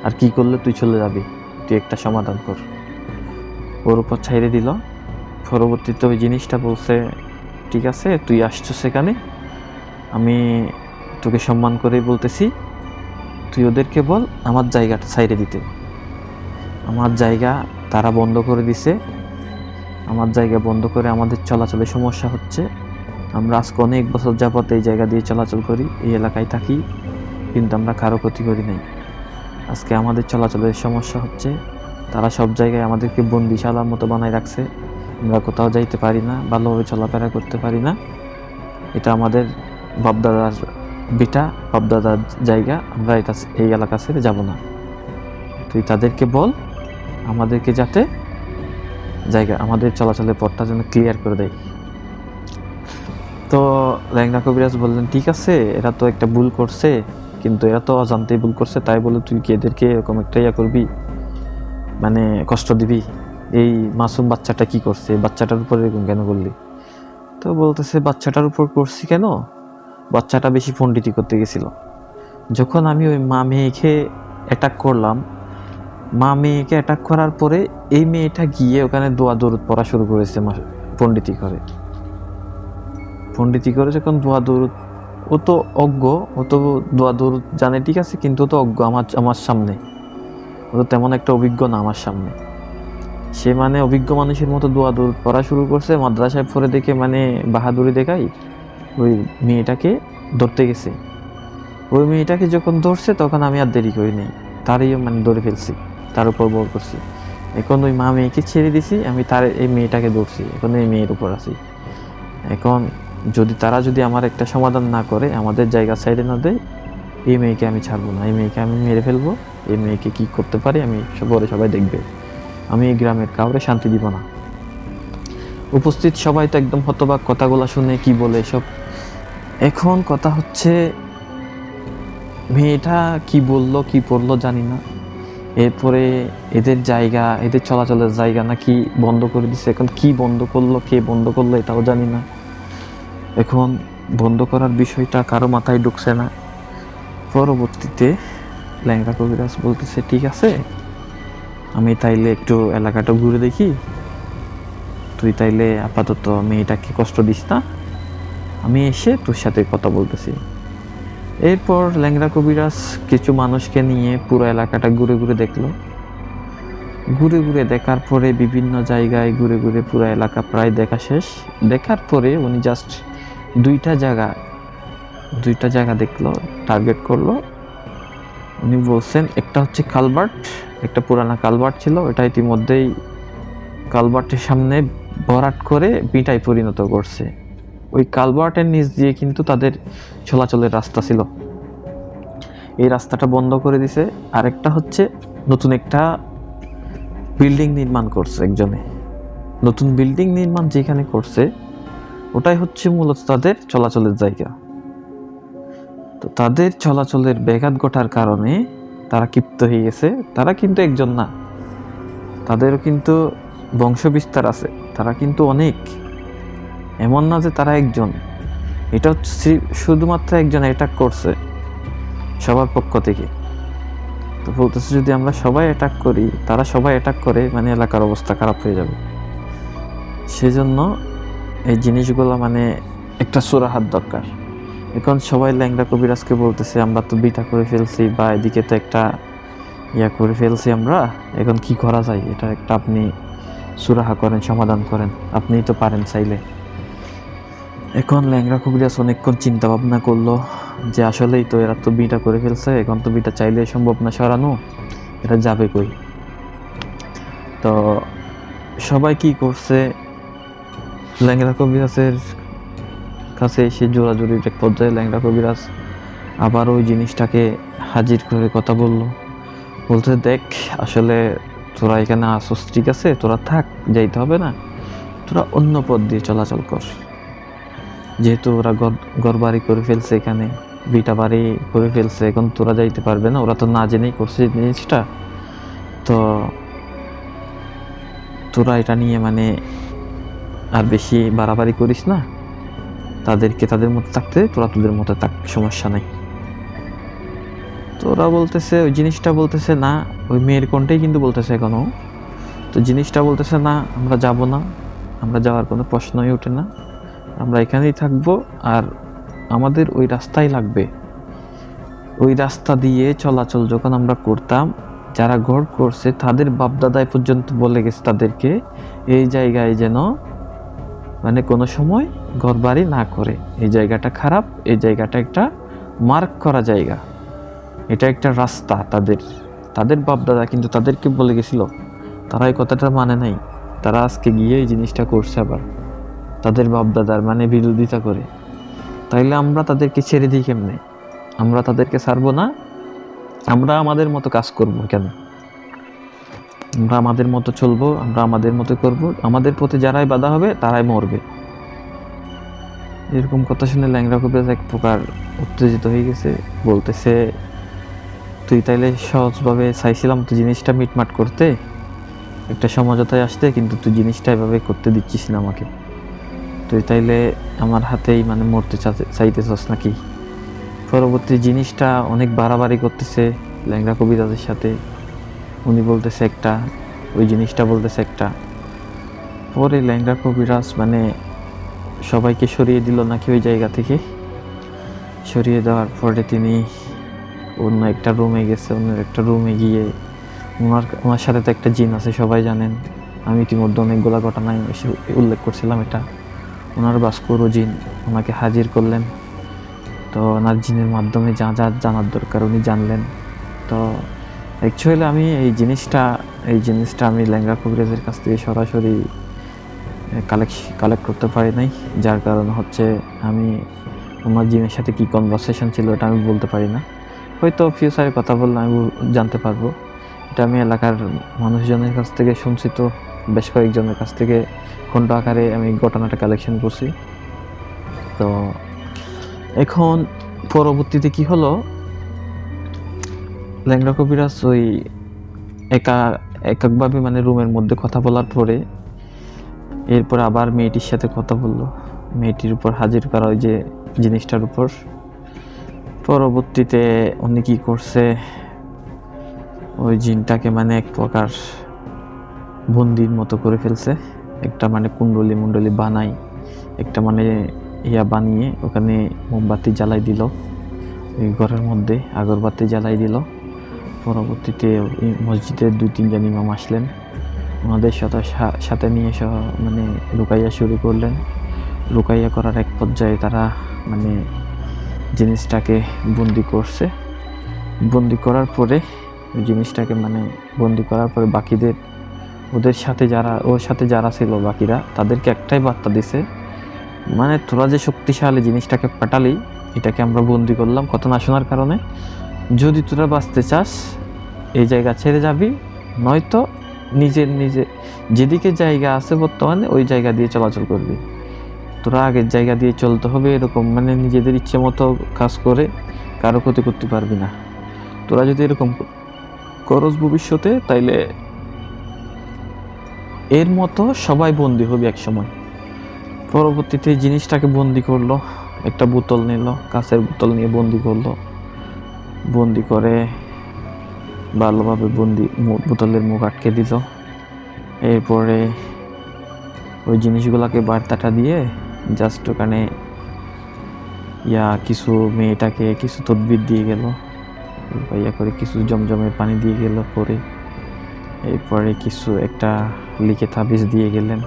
Speaker 2: আর কি করলে তুই চলে যাবি, তুই একটা সমাধান কর। ওর উপর ছাইড়ে দিল। পরবর্তীতে ওই জিনিসটা বলছে, ঠিক আছে তুই আসছো সেখানে, আমি তোকে সম্মান করেই বলতেছি, তুই ওদেরকে বল আমার জায়গাটা ছাইড়ে দিতে। আমার জায়গা তারা বন্ধ করে দিছে, আমার জায়গা বন্ধ করে আমাদের চলাচলে সমস্যা হচ্ছে। আমরা আজকে অনেক বছর যাবত এই জায়গা দিয়ে চলাচল করি, এই এলাকায় থাকি, কিন্তু আমরা কারো ক্ষতি করি নাই। আজকে আমাদের চলাচলের সমস্যা হচ্ছে, তারা সব জায়গায় আমাদেরকে বন্দিশালার মতো বানায় রাখছে, আমরা কোথাও যাইতে পারি না, ভালোভাবে চলাফেরা করতে পারি না। এটা আমাদের বাপদাদার ভিটা, বাপদাদার জায়গা, আমরা এই এলাকা ছেড়ে যাব না। তুই তাদেরকে বল আমাদেরকে যাতে আমাদের চলাচলের পথটা যেন ক্লিয়ার করে দেয়। তো ল্যাংড়া কবিরাজ বললেন, ঠিক আছে, এরা তো একটা ভুল করছে, কিন্তু এরা তো অজান্তেই ভুল করছে, তাই বলে তুই কি এদেরকে এরকম একটা করবি, মানে কষ্ট দিবি? এই মাসুম বাচ্চাটা কি করছে, বাচ্চাটার উপর এরকম কেন করলি? তো বলতেছে, বাচ্চাটার উপর করছি কেন, বাচ্চাটা বেশি পণ্ডিতি করতে গেছিল। যখন আমি ওই মেয়েকে অ্যাটাক করলাম, মেয়েকে অ্যাটাক করার পরে এই মেয়েটা গিয়ে ওখানে দোয়া দরুদ পড়া শুরু করেছে, পণ্ডিতি করে যখন দোয়া দরুদ, ও তো অজ্ঞ, ও তো দোয়া দরুদ জানে ঠিক আছে, কিন্তু ও তো অজ্ঞ আমার সামনে, ও তো তেমন একটা অভিজ্ঞ না আমার সামনে। সে মানে অভিজ্ঞ মানুষের মতো দোয়া দরুদ পড়া শুরু করছে, মাদ্রাসায় পড়ে দেখে মানে বাহাদুরি দেখাই ওই মেয়েটাকে ধরতে গেছে। ওই মেয়েটাকে যখন ধরছে তখন আমি আর দেরি করি নাই, তারই মানে ধরে ফেলছি, তার উপর বল করছি। এখন ওই মেয়েকে ছেড়ে দিছি, আমি এই মেয়েটাকে ধরছি, এখন এই মেয়ের উপর আছি। এখন তারা যদি আমার একটা সমাধান না করে, আমাদের জায়গা সাইডে না দেয়, এই মেয়েকে আমি ছাড়বো না, এই মেয়েকে আমি মেরে ফেলবো। এই মেয়েকে কি করতে পারি আমি সবাই দেখবে, আমি এই গ্রামের কাউরে শান্তি দিব না। উপস্থিত সবাই তো একদম হতবাক, কথাগুলো শুনে কি বলে এসব। এখন কথা হচ্ছে, মেয়েটা কি বললো কি পড়লো জানি না, এরপরে এদের চলাচলের জায়গা নাকি বন্ধ করে দিছে। এখন কি বন্ধ করলো, কে বন্ধ করলো এটাও জানি না। এখন বন্ধ করার বিষয়টা কারো মাথায় ঢুকছে না। পরবর্তীতে ল্যাংড়া কবিরাজ বলতেছে, ঠিক আছে, আমি তাইলে একটু এলাকাটা ঘুরে দেখি, তুই তাইলে আপাতত মেয়েটাকে কষ্ট দিস না, আমি এসে তোর সাথে কথা বলতেছি। এরপর ল্যাংড়া কবিরাজ কিছু মানুষকে নিয়ে পুরো এলাকাটা ঘুরে দেখলো। ঘুরে দেখার পরে বিভিন্ন জায়গায় ঘুরে পুরো এলাকা প্রায় দেখা শেষ। দেখার পরে উনি জাস্ট দুইটা জায়গা দেখলো, টার্গেট করলো। উনি বলছেন একটা হচ্ছে কালভার্ট, একটা পুরানা কালভার্ট ছিল, এটা ইতিমধ্যেই কালভার্টের সামনে ভরাট করে বিটায় পরিণত করছে। ওই কালভার্টের নিচ দিয়ে কিন্তু তাদের চলাচলের রাস্তা ছিল, এই রাস্তাটা বন্ধ করে দিছে। আরেকটা হচ্ছে নতুন একটা বিল্ডিং নির্মাণ করছে একজনে। নতুন বিল্ডিং নির্মাণ যেখানে করছে ওটাই হচ্ছে মূলত তাদের চলাচলের জায়গা। তো তাদের চলাচলের ব্যাঘাত ঘটার কারণে তারা ক্ষিপ্ত হয়ে গেছে। তারা কিন্তু একজন না, তাদেরও কিন্তু বংশ বিস্তার আছে, তারা কিন্তু অনেক, এমন না যে তারা একজন। এটা হচ্ছে শুধুমাত্র একজন অ্যাটাক করছে সবার পক্ষ থেকে। তো বলতেছে যদি আমরা সবাই অ্যাটাক করি, তারা সবাই অ্যাটাক করে, মানে এলাকার অবস্থা খারাপ হয়ে যাবে। সেজন্য এই জিনিসগুলো মানে একটা সুরাহাত দরকার। এখন সবাই ল্যাংড়া কবিরাজকে বলতেছে আমরা তো বিটা করে ফেলছি, বা এদিকে তো একটা করে ফেলছি আমরা, এখন কি করা যায়, এটা একটা আপনি সুরাহা করেন, সমাধান করেন, আপনিই তো পারেন চাইলে। এখন ল্যাংড়া কবিরাজ অনেকক্ষণ চিন্তা ভাবনা করলো যে আসলেই তো এরা তো বিটা করে ফেলছে, এখন তো বিটা চাইলে সম্ভব না সরানো, এটা যাবে কই। তো সবাই কি করছে, ল্যাংড়া কবিরাজের কাছে এসে জোরাজুরির এক পর্যায়ে ল্যাংড়া কবিরাজ আবার ওই জিনিসটাকে হাজির করে কথা বলতে দেখ আসলে তোরা এখানে আসস ঠিক আছে, তোরা থাক, যাইতে হবে না, তোরা অন্য পথ দিয়ে চলাচল কর। যেহেতু ওরা ঘর বাড়ি করে ফেলছে, এখানে বিটা বাড়ি করে ফেলছে, এখন তোরা যাইতে পারবে না, ওরা তো না জেনেই করছে জিনিসটা। তো তোরা এটা নিয়ে মানে আর বেশি বাড়াবাড়ি করিস না, তাদেরকে তাদের মতো থাকতে, তোরা তোদের মতো থাক, সমস্যা নাই। তো ওরা বলতেছে, ওই জিনিসটা বলতেছে না, ওই মেয়ের কণ্ঠেই কিন্তু বলতেছে এখনো। তো জিনিসটা বলতেছে না, আমরা যাব না, আমরা যাওয়ার কোনো প্রশ্নই ওঠে না, আমরা এখানেই থাকবো, আর আমাদের ওই রাস্তাই লাগবে। ওই রাস্তা দিয়ে চলাচল যখন আমরা করতাম, যারা ঘর করছে তাদের বাপদাদাই পর্যন্ত বলে গেছে তাদেরকে এই জায়গায় যেন মানে কোনো সময় ঘর বাড়ি না করে, এই জায়গাটা খারাপ, এই জায়গাটা একটা মার্ক করা জায়গা, এটা একটা রাস্তা। তাদের বাপদাদা কিন্তু তাদেরকে বলে গেছিল, তারা এই কথাটা মানে নাই, তারা আজকে গিয়ে এই জিনিসটা করছে আবার তাদের বাপদাদার মানে বিরোধিতা করে। তাইলে আমরা তাদেরকে ছেড়ে দিই কেমনে? আমরা তাদেরকে ছাড়বো না, আমরা আমাদের মতো কাজ করব কেন? আমরা আমাদের মতো চলবো, আমরা আমাদের মতো করব, আমাদের প্রতি যারাই বাধা হবে তারাই মরবে। এরকম কথা শুনে ল্যাংড়া কবিরাজ এক প্রকার উত্তেজিত হয়ে গেছে, বলতেছে তুই তাইলে সহজভাবে চাইছিলাম তুই জিনিসটা মিটমাট করতে, একটা সমঝোতায় আসতে, কিন্তু তুই জিনিসটা এভাবে করতে দিচ্ছিস না আমাকে, তুই তাইলে আমার হাতেই মানে মরতে চাইতেছস নাকি? পরবর্তী জিনিসটা অনেক বাড়াবাড়ি করতেছে ল্যাংড়া কবিরাজের সাথে, উনি বলতেছে একটা, ওই জিনিসটা বলতেছে একটা। পরে ল্যাংড়া কবিরাজ মানে সবাইকে সরিয়ে দিল নাকি ওই জায়গা থেকে। সরিয়ে দেওয়ার পরে তিনি অন্য একটা রুমে গেছে, অন্য একটা রুমে গিয়ে ওনার সাথে তো একটা জিন আছে সবাই জানেন, আমি ইতিমধ্যে অনেকগুলো ঘটনায় উল্লেখ করছিলাম এটা। ওনার বাস্করও জিন ওনাকে হাজির করলেন। তো ওনার জিনের মাধ্যমে যা যা জানার দরকার উনি জানলেন। তো অ্যাকচুয়ালি আমি এই জিনিসটা আমি ল্যাংড়া কবিরাজের কাছ থেকে সরাসরি কালেক্ট করতে পারি নাই, যার কারণ হচ্ছে আমি আমার জিনের সাথে কী কনভারসেশন ছিল এটা আমি বলতে পারি না। হয়তো ফিউচারে কথা বললে আমি জানতে পারবো। এটা আমি এলাকার মানুষজনের কাছ থেকে শুনছি, তো বেশ কয়েকজনের কাছ থেকে খণ্ড আকারে আমি ঘটনাটা কালেকশন করছি। তো এখন পরবর্তীতে কি হলো, ল্যাংড়া কবিরাজ ওই এককভাবে মানে রুমের মধ্যে কথা বলার পরে এরপর আবার মেয়েটির সাথে কথা বললো, মেয়েটির উপর হাজির করা ওই যে জিনিসটার উপর। পরবর্তীতে উনি কি করছে, ওই জিনটাকে মানে এক প্রকার বন্দির মতো করে ফেলছে, একটা মানে কুণ্ডলি বানাই একটা মানে বানিয়ে ওখানে মোমবাতি জ্বালাই দিল, ওই ঘরের মধ্যে আগরবাতি জ্বালাই দিল। পরবর্তীতে মসজিদের 2-3 জন ইমাম আসলেন, ওনাদের সাথে নিয়ে মানে লুকাইয়া শুরু করলেন। লুকাইয়া করার এক পর্যায়ে তারা মানে জিনিসটাকে বন্দি করছে। বন্দি করার পরে ওই জিনিসটাকে মানে বন্দি করার পরে বাকিদের ওদের সাথে ওর সাথে যারা ছিল বাকিরা তাদেরকে একটাই বার্তা দিছে, মানে তোরা যে শক্তিশালী জিনিসটাকে পাঠালি, এটাকে আমরা বন্দি করলাম কথা না শোনার কারণে, যদি তোরা বাঁচতে চাস এই জায়গা ছেড়ে যাবি, নয়তো নিজে যেদিকে জায়গা আছে বর্তমানে ওই জায়গা দিয়ে চলাচল করবি। তোরা আগের জায়গা দিয়ে চলতে হবে, এরকম মানে নিজেদের ইচ্ছে মতো কাজ করে কারো ক্ষতি করতে পারবি না। তোরা যদি এরকম করস ভবিষ্যতে, তাইলে এর মতো সবাই বন্দি হবে এক সময়। পরবর্তীতে এই জিনিসটাকে বন্দি করলো, একটা বোতল নিল, কাঁচের বোতল নিয়ে বন্দি করলো, বন্দি করে ভালোভাবে বোতলের মুখ আটকে দিল। এরপরে ওই জিনিসগুলোকে বার্তাটা দিয়ে জাস্ট ওখানে কিছু মেয়েটাকে কিছু তদবির দিয়ে গেল, করে কিছু জমজমের পানি দিয়ে গেল, পরে এরপরে কিছু একটা লিখে তাবিজ দিয়ে গেলেন।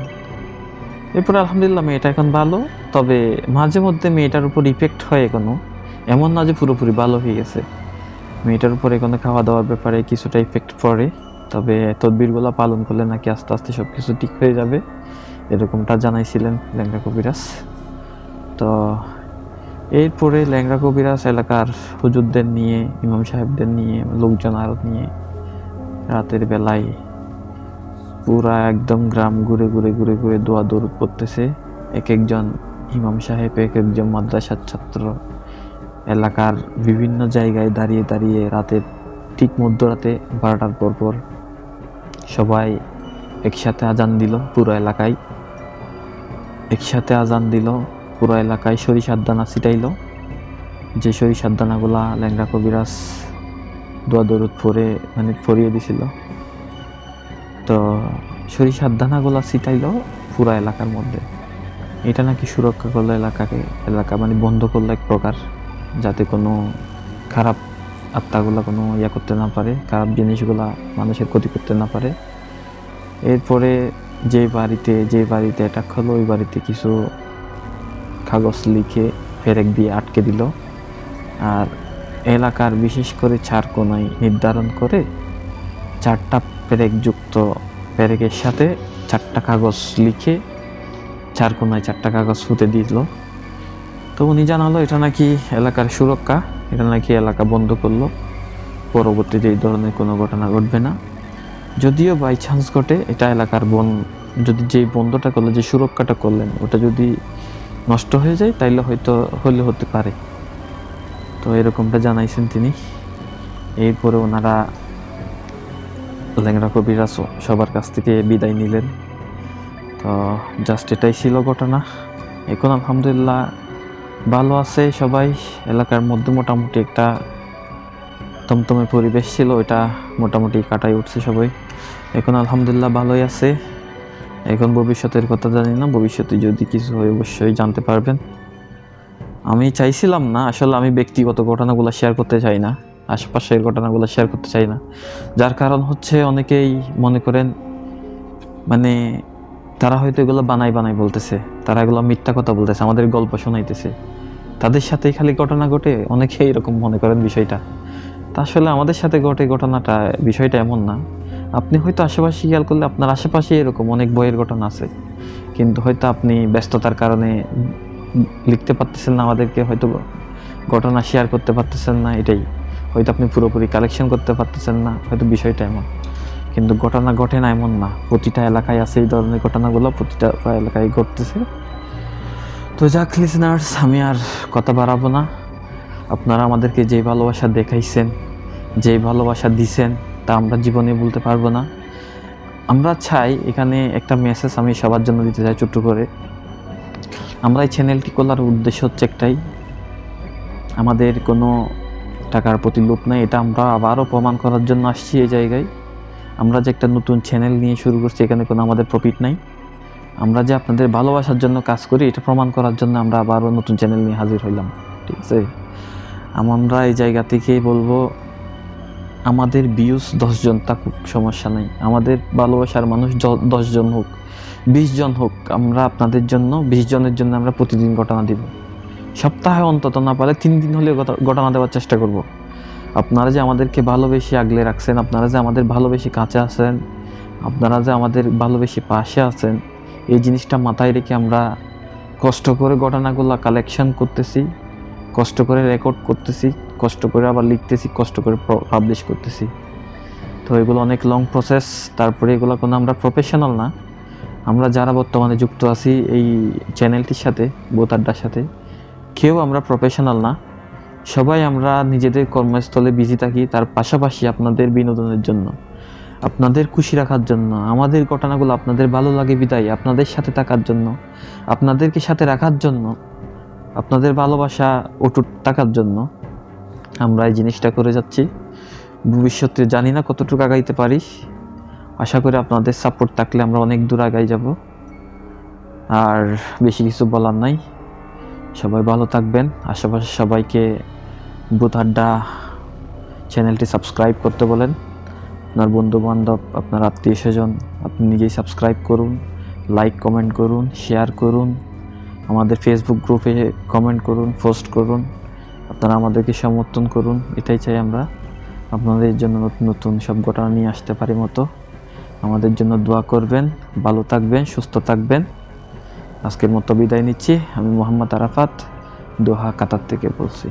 Speaker 2: এরপরে আলহামদুলিল্লাহ মেয়েটা এখন ভালো, তবে মাঝে মধ্যে মেয়েটার উপর ইফেক্ট হয় এখনো, এমন না যে পুরোপুরি ভালো হয়ে গেছে। মেয়েটার উপর এখনো খাওয়া দাওয়ার ব্যাপারে কিছুটা ইফেক্ট পড়ে, তবে তদবিরগুলো পালন করলে নাকি আস্তে আস্তে সব কিছু ঠিক হয়ে যাবে, এরকমটা জানাইছিলেন ল্যাংড়া কবিরাজ। তো এরপরে ল্যাংড়া কবিরাজ এলাকার হুজুরদের নিয়ে, ইমাম সাহেবদের নিয়ে, লোকজন আরো নিয়ে রাতের বেলায় পুরা একদম গ্রাম ঘুরে ঘুরে ঘুরে ঘুরে দোয়া দরুদ পড়তেছে। এক একজন ইমাম সাহেব, এক একজন মাদ্রাসার ছাত্র এলাকার বিভিন্ন জায়গায় দাঁড়িয়ে দাঁড়িয়ে রাতের ঠিক মধ্যরাতে 12টার পর সবাই একসাথে আজান দিল। পুরো এলাকায় একসাথে আজান দিল, পুরো এলাকায় সরিষার দানা ছিটাইল। যে সরিষার দানাগুলা ল্যাংড়া কবিরাজ দোয়া দরুদ পড়ে মানে ফরিয়ে দিছিল, তো সরিষার দানাগুলা ছিটাইল পুরো এলাকার মধ্যে। এটা নাকি সুরক্ষা করলো এলাকা মানে বন্ধ করলো এক প্রকার, যাতে কোনো খারাপ আত্মাগুলা কোনো করতে না পারে, খারাপ জিনিসগুলা মানুষের ক্ষতি করতে না পারে। এরপরে যে বাড়িতে অ্যাটাক হলো ওই বাড়িতে কিছু কাগজ লিখে ফেরেক দিয়ে আটকে দিল, আর এলাকার বিশেষ করে 4 কোণায় নির্ধারণ করে 4টা পেরেকের সাথে 4টা কাগজ লিখে 4 কোণায় 4টা কাগজ ফুটে দিল। তো উনি জানালো এটা নাকি এলাকার সুরক্ষা, এটা নাকি এলাকা বন্ধ করলো, পরবর্তীতে এই ধরনের কোনো ঘটনা ঘটবে না। যদিও বাই চান্স ঘটে, এটা এলাকার যদি যে বন্ধটা করলো, যে সুরক্ষাটা করলেন, ওটা যদি নষ্ট হয়ে যায় তাইলে হয়তো হতে পারে। তো এরকমটা জানাইছেন তিনি। এরপরে ওনারা ল্যাংড়া কবিরাজ সবার কাছ থেকে বিদায় নিলেন। তো জাস্ট এটাই ছিল ঘটনা। এখন আলহামদুলিল্লাহ ভালো আছে সবাই, এলাকার মধ্যে মোটামুটি একটা তমতমে পরিবেশ ছিল, ওইটা মোটামুটি কাটাই উঠছে সবাই। এখন আলহামদুলিল্লাহ ভালোই আছে। এখন ভবিষ্যতের কথা জানি না, ভবিষ্যতে যদি কিছু হয় অবশ্যই জানতে পারবেন। আমি চাইছিলাম না আসলে, আমি ব্যক্তিগত ঘটনাগুলো শেয়ার করতে চাই না, আশেপাশের ঘটনাগুলো শেয়ার করতে চাই না, যার কারণ হচ্ছে অনেকেই মনে করেন মানে তারা হয়তো এগুলো বানাই বলতেছে, তারা এগুলো মিথ্যা কথা বলতেছে, আমাদের গল্প শোনাইতেছে, তাদের সাথেই খালি ঘটনা ঘটে, অনেকে এরকম মনে করেন বিষয়টা। তা আসলে আমাদের সাথে ঘটে ঘটনাটা, বিষয়টা এমন না। আপনি হয়তো আশেপাশে খেয়াল করলে আপনার আশেপাশে এরকম অনেক বইয়ের ঘটনা আছে, কিন্তু হয়তো আপনি ব্যস্ততার কারণে লিখতে পারতেছেন না, আমাদেরকে হয়তো ঘটনা শেয়ার করতে পারতেছেন না, এটাই হয়তো আপনি পুরোপুরি কালেকশন করতে পারতেছেন না, হয়তো বিষয়টা এমন। কিন্তু ঘটনা ঘটে না এমন না, প্রতিটা এলাকায় আছে এই ধরনের ঘটনাগুলো, প্রতিটা এলাকায় ঘটতেছে। তো যাক লিসনার্স, আমি আর কথা বাড়াবো না। আপনারা আমাদেরকে যে ভালোবাসা দেখাইছেন, যে ভালোবাসা দিছেন, তা আমরা জীবনে বলতে পারবো না। আমরা চাই, এখানে একটা মেসেজ আমি সবার জন্য দিতে চাই ছোট্ট করে। আমরা এই চ্যানেলটি খোলার উদ্দেশ্য হচ্ছে একটাই, আমাদের কোনো টাকার প্রতি লোভ নাই, এটা আমরা আবারও প্রমাণ করার জন্য আসছি এই জায়গায়। আমরা যে একটা নতুন চ্যানেল নিয়ে শুরু করছি, এখানে কোনো আমাদের প্রফিট নাই। আমরা যে আপনাদের ভালোবাসার জন্য কাজ করি, এটা প্রমাণ করার জন্য আমরা আবারও নতুন চ্যানেল নিয়ে হাজির হইলাম, ঠিক আছে? আমরা এই জায়গা থেকে বলবো, আমাদের ভিউজ 10 জন থাকুক সমস্যা নেই, আমাদের ভালোবাসার মানুষ 10 জন হোক, 20 জন হোক, আমরা আপনাদের জন্য 20 জনের জন্য আমরা প্রতিদিন ঘটনা দিব। সপ্তাহে অন্তত না পারে 3 দিন হলেও ঘটনা দেওয়ার চেষ্টা করব। আপনারা যে আমাদেরকে ভালোবেসে আগলে রাখছেন, আপনারা যে আমাদের ভালোবেসে কাছে আছেন, আপনারা যে আমাদের ভালোবেসে পাশে আছেন, এই জিনিসটা মাথায় রেখে আমরা কষ্ট করে ঘটনাগুলো কালেকশন করতেছি, কষ্ট করে রেকর্ড করতেছি, কষ্ট করে আবার লিখতেছি, কষ্ট করে পাবলিশ করতেছি। তো এগুলো অনেক লং প্রসেস। তারপরে এগুলো কোনো আমরা প্রফেশনাল না। আমরা যারা বর্তমানে যুক্ত আছি এই চ্যানেলটির সাথে, ভূত আড্ডার সাথে, কেউ আমরা প্রফেশনাল না। সবাই আমরা নিজেদের কর্মস্থলে বিজি থাকি, তার পাশাপাশি আপনাদের বিনোদনের জন্য, আপনাদের খুশি রাখার জন্য, আমাদের ঘটনাগুলো আপনাদের ভালো লাগে বিদায় আপনাদের সাথে থাকার জন্য, আপনাদেরকে সাথে রাখার জন্য, আপনাদের ভালোবাসা অটুট থাকার জন্য আমরা এই জিনিসটা করে যাচ্ছি। ভবিষ্যতে জানি না কতটুকু আগাইতে পারি। আশা করি আপনাদের সাপোর্ট থাকলে আমরা অনেক দূর আগাই যাব। আর বেশি কিছু বলার নাই। সবাই ভালো থাকবেন। আশেপাশে সবাইকে ভূত আড্ডা চ্যানেলটি সাবস্ক্রাইব করতে বলেন। আপনার বন্ধু বান্ধব, আপনার আত্মীয় স্বজন, আপনি নিজেই সাবস্ক্রাইব করুন, লাইক কমেন্ট করুন, শেয়ার করুন, আমাদের ফেসবুক গ্রুপে কমেন্ট করুন, পোস্ট করুন। আপনারা আমাদেরকে সমর্থন করুন, এটাই চাই আমরা। আপনাদের জন্য নতুন নতুন সব ঘটনা নিয়ে আসতে পারি মতো। আমাদের জন্য দোয়া করবেন। ভালো থাকবেন, সুস্থ থাকবেন। আজকের মতো বিদায় নিচ্ছি। আমি মোহাম্মদ আরাফাত, দোহা, কাতার থেকে বলছি।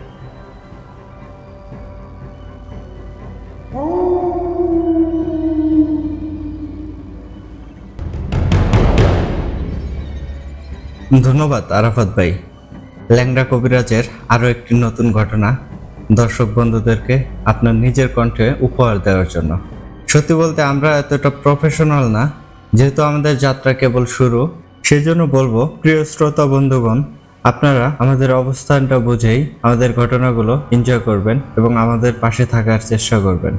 Speaker 1: ধন্যবাদ আরাফাত ভাই। ল্যাংড়া কবিরাজের আরও একটি নতুন ঘটনা দর্শক বন্ধুদেরকে আপনার নিজের কণ্ঠে উপহার দেওয়ার জন্য। সত্যি বলতে আমরা এতটা প্রফেশনাল না, যেহেতু আমাদের যাত্রা কেবল শুরু। সেজন্য বলবো, প্রিয় শ্রোতা বন্ধুগণ, আপনারা আমাদের অবস্থানটা বুঝেই আমাদের ঘটনাগুলো এনজয় করবেন এবং আমাদের পাশে থাকার চেষ্টা করবেন।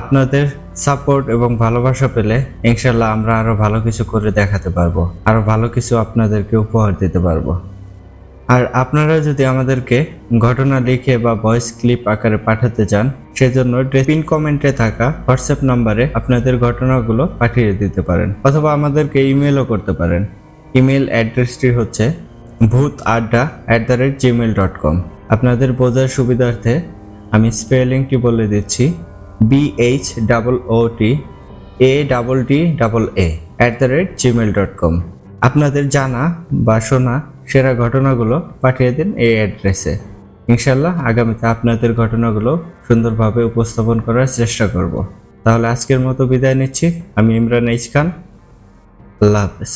Speaker 1: আপনাদের সাপোর্ট এবং ভালোবাসা পেলে ইনশাল্লাহ আমরা আরো ভালো কিছু করে দেখাতে পারবো, আরো ভালো কিছু আপনাদেরকে উপহার দিতে পারবো। আর আপনারা যদি আমাদেরকে ঘটনা লিখে বা ভয়েস ক্লিপ আকারে পাঠাতে চান, সেজন্য পিন কমেন্টে থাকা হোয়াটসঅ্যাপ নাম্বারে আপনাদের ঘটনাগুলো পাঠিয়ে দিতে পারেন, অথবা আমাদেরকে ইমেলও করতে পারেন। ইমেল অ্যাড্রেসটি হচ্ছে bhutadda@gmail.com। আপনাদের বোঝার সুবিধার্থে আমি স্পেলিংটি বলে দিচ্ছি, BHOOTADDA@gmail.com। আপনাদের জানা বা শোনা সেরা ঘটনাগুলো পাঠিয়ে দিন এই অ্যাড্রেসে। ইনশাল্লাহ আগামীতে আপনাদের ঘটনাগুলো সুন্দরভাবে উপস্থাপন করার চেষ্টা করব। তাহলে আজকের মতো বিদায় নিচ্ছি। আমি ইমরান এইচ খান। আল্লাহ হাফেজ।